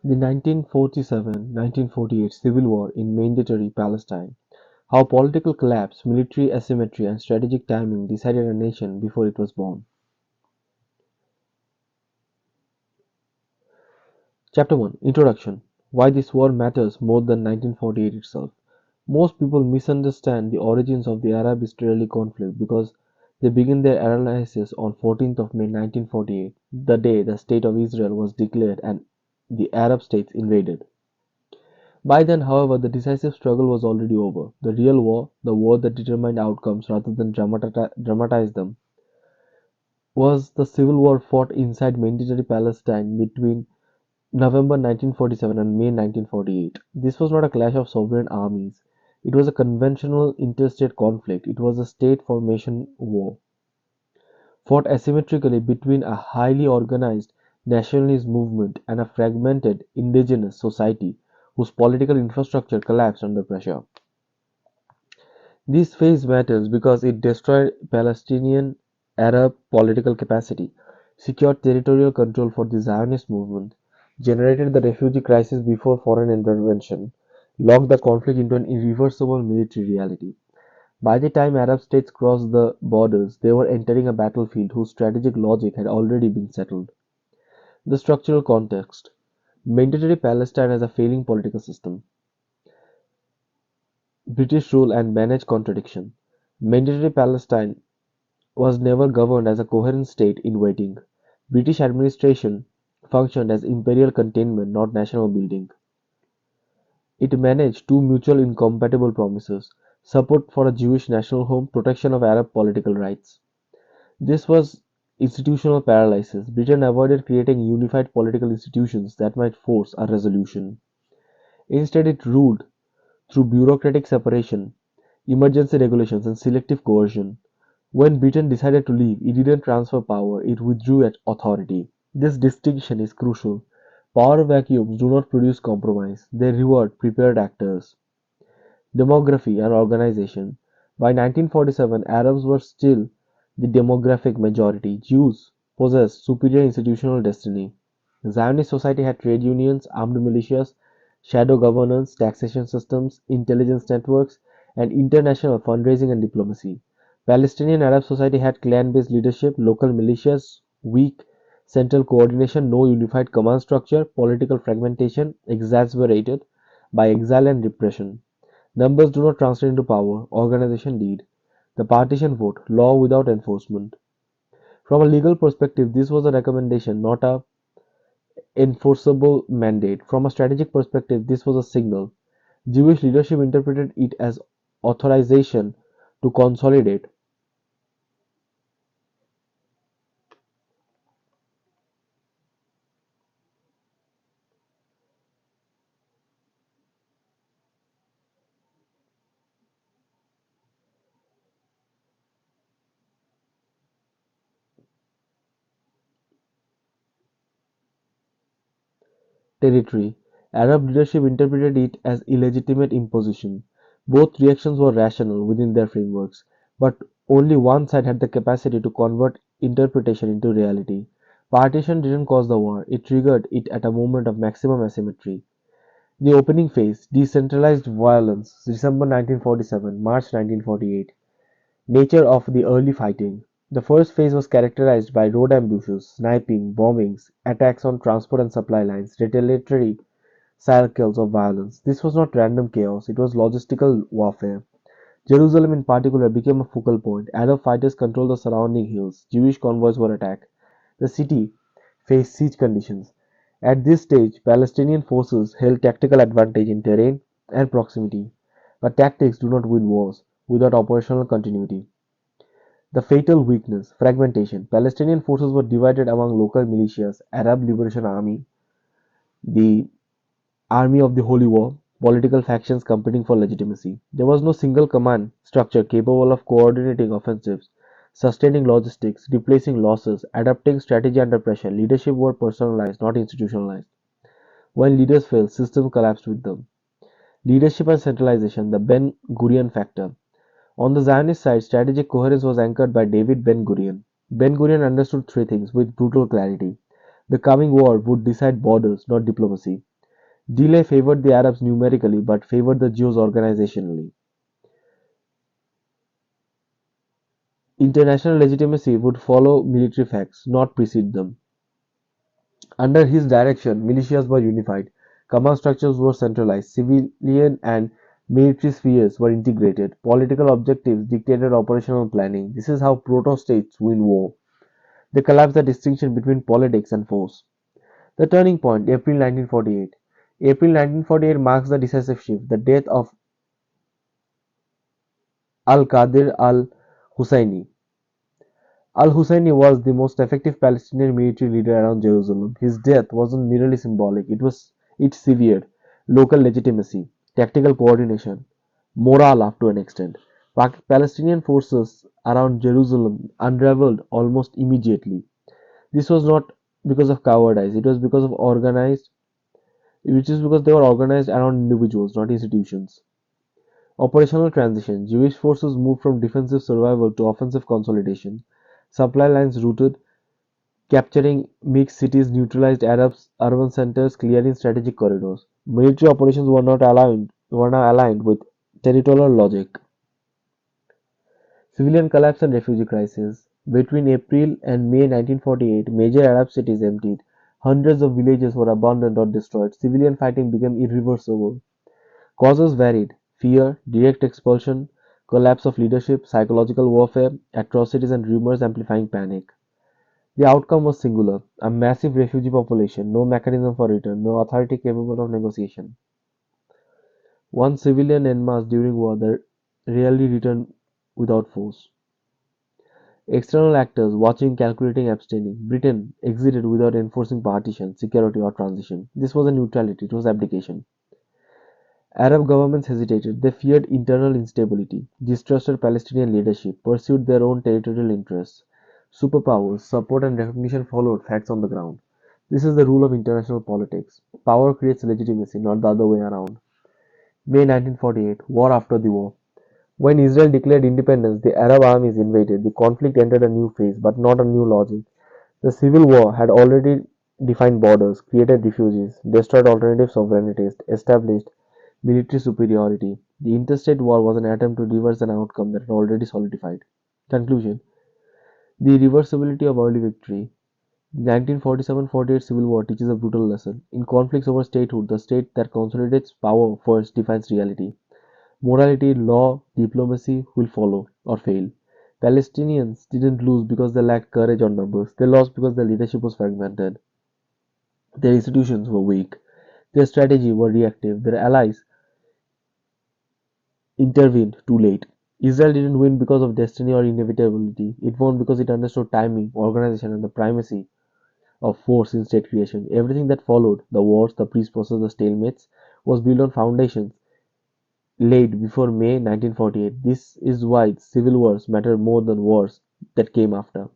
The 1947-1948 civil war in Mandatory Palestine. How political collapse, military asymmetry, and strategic timing decided a nation before it was born. Chapter 1 Introduction. Why this war matters more than 1948 itself. Most people misunderstand the origins of the Arab-Israeli conflict because they begin their analysis on 14th of May 1948, the day the State of Israel was declared and the Arab states invaded. By then, however, the decisive struggle was already over. The real war, the war that determined outcomes rather than dramatized them, was the civil war fought inside Mandatory Palestine between November 1947 and May 1948. This was not a clash of sovereign armies. It was a conventional interstate conflict. It was a state formation war, fought asymmetrically between a highly organized nationalist movement and a fragmented indigenous society whose political infrastructure collapsed under pressure. This phase matters because it destroyed Palestinian Arab political capacity, secured territorial control for the Zionist movement, generated the refugee crisis before foreign intervention, locked the conflict into an irreversible military reality. By the time Arab states crossed the borders, they were entering a battlefield whose strategic logic had already been settled. The structural context. Mandatory Palestine as a failing political system. British rule and managed contradiction. Mandatory Palestine was never governed as a coherent state in waiting. British administration functioned as imperial containment, not national building. It managed two mutually incompatible promises: support for a Jewish national home, protection of Arab political rights. This was institutional paralysis. Britain avoided creating unified political institutions that might force a resolution. Instead, it ruled through bureaucratic separation, emergency regulations, and selective coercion. When Britain decided to leave, it didn't transfer power, it withdrew authority. This distinction is crucial. Power vacuums do not produce compromise, they reward prepared actors. Demography and organization. By 1947, Arabs were still the demographic majority. Jews possessed superior institutional destiny. Zionist society had trade unions, armed militias, shadow governance, taxation systems, intelligence networks, and international fundraising and diplomacy. Palestinian Arab society had clan-based leadership, local militias, weak central coordination, no unified command structure, political fragmentation exacerbated by exile and repression. Numbers do not translate into power, organization did. The partition vote, law without enforcement. From a legal perspective, this was a recommendation, not a enforceable mandate. From a strategic perspective, this was a signal. Jewish leadership interpreted it as authorization to consolidate territory. Arab leadership interpreted it as illegitimate imposition. Both reactions were rational within their frameworks, but only one side had the capacity to convert interpretation into reality. Partition didn't cause the war, it triggered it at a moment of maximum asymmetry. The opening phase, decentralized violence, December 1947, March 1948. Nature of the early fighting. The first phase was characterized by road ambushes, sniping, bombings, attacks on transport and supply lines, retaliatory cycles of violence. This was not random chaos, it was logistical warfare. Jerusalem in particular became a focal point. Arab fighters controlled the surrounding hills. Jewish convoys were attacked. The city faced siege conditions. At this stage, Palestinian forces held tactical advantage in terrain and proximity. But tactics do not win wars without operational continuity. The fatal weakness, fragmentation. Palestinian forces were divided among local militias, Arab Liberation Army, the Army of the Holy War, political factions competing for legitimacy. There was no single command structure capable of coordinating offensives, sustaining logistics, replacing losses, adapting strategy under pressure. Leadership were personalized, not institutionalized. When leaders failed, systems collapsed with them. Leadership and centralization, the Ben Gurion factor. On the Zionist side, strategic coherence was anchored by David Ben Gurion. Ben Gurion understood three things with brutal clarity. The coming war would decide borders, not diplomacy. Delay favored the Arabs numerically but favored the Jews organizationally. International legitimacy would follow military facts, not precede them. Under his direction, militias were unified, command structures were centralized, civilian and military spheres were integrated, political objectives dictated operational planning. This is how proto-states win war. They collapse the distinction between politics and force. The turning point, April 1948. April 1948 marks the decisive shift, the death of al-Qadir al-Husseini. Al-Husseini was the most effective Palestinian military leader around Jerusalem. His death wasn't merely symbolic, it severed local legitimacy, tactical coordination, morale up to an extent. Palestinian forces around Jerusalem unraveled almost immediately. This was not because of cowardice, it was because of organized, which is because they were organized around individuals, not institutions. Operational transition. Jewish forces moved from defensive survival to offensive consolidation. Supply lines routed, capturing mixed cities, neutralized Arabs, urban centers, clearing strategic corridors. Military operations were now aligned with territorial logic. Civilian collapse and refugee crisis. Between April and May 1948, major Arab cities emptied. Hundreds of villages were abandoned or destroyed. Civilian fighting became irreversible. Causes varied: fear, direct expulsion, collapse of leadership, psychological warfare, atrocities and rumors amplifying panic. The outcome was singular: a massive refugee population, no mechanism for return, no authority capable of negotiation. One civilian en masse during war that rarely returned without force. External actors watching, calculating, abstaining. Britain exited without enforcing partition, security, or transition. This was a neutrality, it was abdication. Arab governments hesitated. They feared internal instability, distrusted Palestinian leadership, pursued their own territorial interests. Superpowers, support and recognition followed facts on the ground. This is the rule of international politics. Power creates legitimacy, not the other way around. May 1948, War after the war. When Israel declared independence, the Arab armies invaded. The conflict entered a new phase, but not a new logic. The civil war had already defined borders, created refugees, destroyed alternative sovereignties, established military superiority. The interstate war was an attempt to reverse an outcome that had already solidified. Conclusion: the reversibility of early victory. The 1947-48 Civil War teaches a brutal lesson. In conflicts over statehood, the state that consolidates power first defines reality. Morality, law, diplomacy will follow or fail. Palestinians didn't lose because they lacked courage or numbers. They lost because their leadership was fragmented. Their institutions were weak. Their strategy were reactive. Their allies intervened too late. Israel didn't win because of destiny or inevitability. It won because it understood timing, organization, and the primacy of force in state creation. Everything that followed, the wars, the peace process, the stalemates, was built on foundations laid before May 1948. This is why civil wars matter more than wars that came after.